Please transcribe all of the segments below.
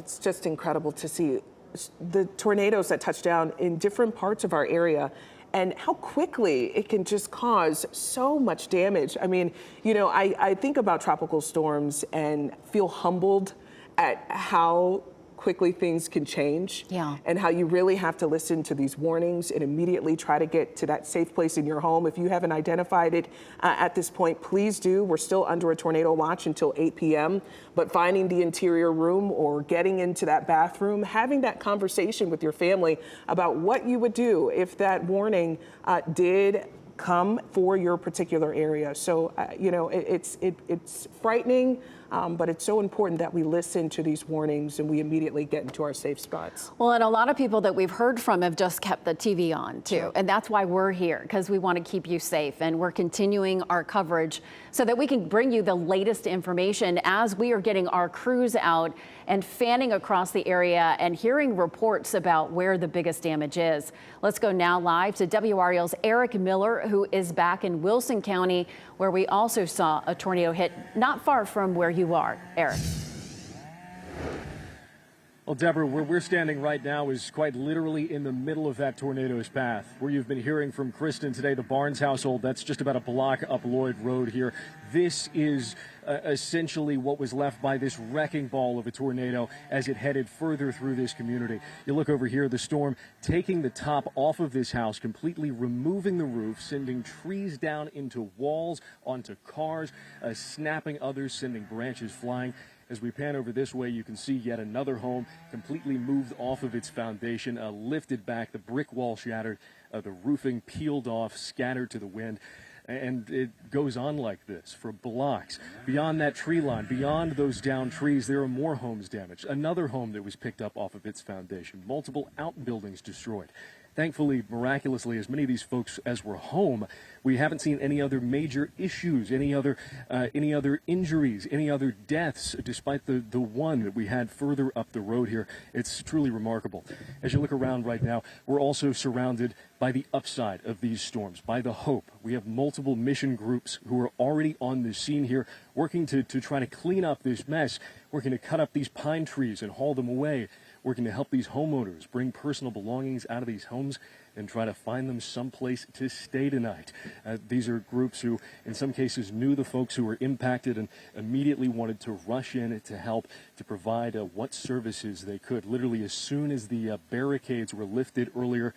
it's just incredible to see the tornadoes that touch down in different parts of our area and how quickly it can just cause so much damage. I mean, you know, I think about tropical storms and feel humbled at how quickly things can change, and how you really have to listen to these warnings and immediately try to get to that safe place in your home. If you haven't identified it at this point, please do. We're still under a tornado watch until 8 p.m., but finding the interior room or getting into that bathroom, having that conversation with your family about what you would do if that warning did come for your particular area. So, you know, it's frightening, but it's so important that we listen to these warnings and we immediately get into our safe spots. Well, and a lot of people that we've heard from have just kept the TV on too. Sure. And that's why we're here, because we want to keep you safe, and we're continuing our coverage so that we can bring you the latest information as we are getting our crews out and fanning across the area and hearing reports about where the biggest damage is. Let's go now live to WRAL's Eric Miller, who is back in Wilson County, where we also saw a tornado hit not far from where you are. Eric. Well, Deborah, where we're standing right now is quite literally in the middle of that tornado's path. Where you've been hearing from Kristen today, the Barnes household, that's just about a block up Lloyd Road here. This is essentially what was left by this wrecking ball of a tornado as it headed further through this community. You look over here, the storm taking the top off of this house, completely removing the roof, sending trees down into walls, onto cars, snapping others, sending branches flying. As we pan over this way, you can see yet another home completely moved off of its foundation, lifted back, the brick wall shattered, the roofing peeled off, scattered to the wind. And it goes on like this for blocks. Beyond that tree line, beyond those downed trees, there are more homes damaged. Another home that was picked up off of its foundation. Multiple outbuildings destroyed. Thankfully, miraculously, as many of these folks as were home, we haven't seen any other major issues, any other injuries, any other deaths, despite the one that we had further up the road here. It's truly remarkable. As you look around right now, we're also surrounded by the upside of these storms, by the hope. We have multiple mission groups who are already on the scene here, working to try to clean up this mess, working to cut up these pine trees and haul them away, working to help these homeowners bring personal belongings out of these homes and try to find them someplace to stay tonight. These are groups who, in some cases, knew the folks who were impacted and immediately wanted to rush in to help, to provide what services they could. Literally, as soon as the barricades were lifted earlier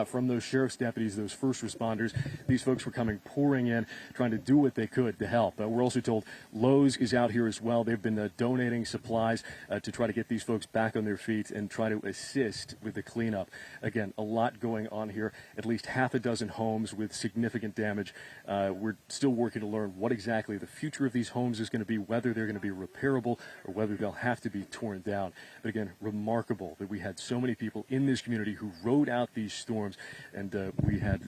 from those sheriff's deputies, those first responders, these folks were coming pouring in, trying to do what they could to help. We're also told Lowe's is out here as well. They've been donating supplies to try to get these folks back on their feet and try to assist with the cleanup. Again, a lot going on here. At least half a dozen homes with significant damage. We're still working to learn what exactly the future of these homes is going to be, whether they're going to be repairable or whether they'll have to be torn down. But again, remarkable that we had so many people in this community who rode out these storms. And we had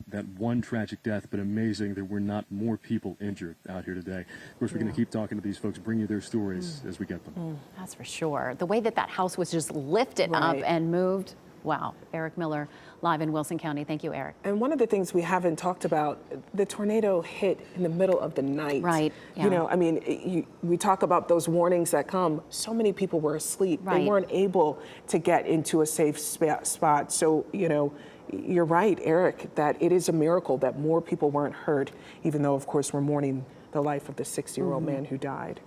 that one tragic death, but amazing there were not more people injured out here today. Of course, we're going to keep talking to these folks, bring you their stories as we get them. That's for sure. The way that house was just lifted up and moved. Wow. Eric Miller, live in Wilson County. Thank you, Eric. And one of the things we haven't talked about, the tornado hit in the middle of the night. Right. Yeah. You know, I mean, we talk about those warnings that come. So many people were asleep. Right. They weren't able to get into a safe spot. So, you know, you're right, Eric, that it is a miracle that more people weren't hurt, even though, of course, we're mourning the life of the 60-year-old man who died.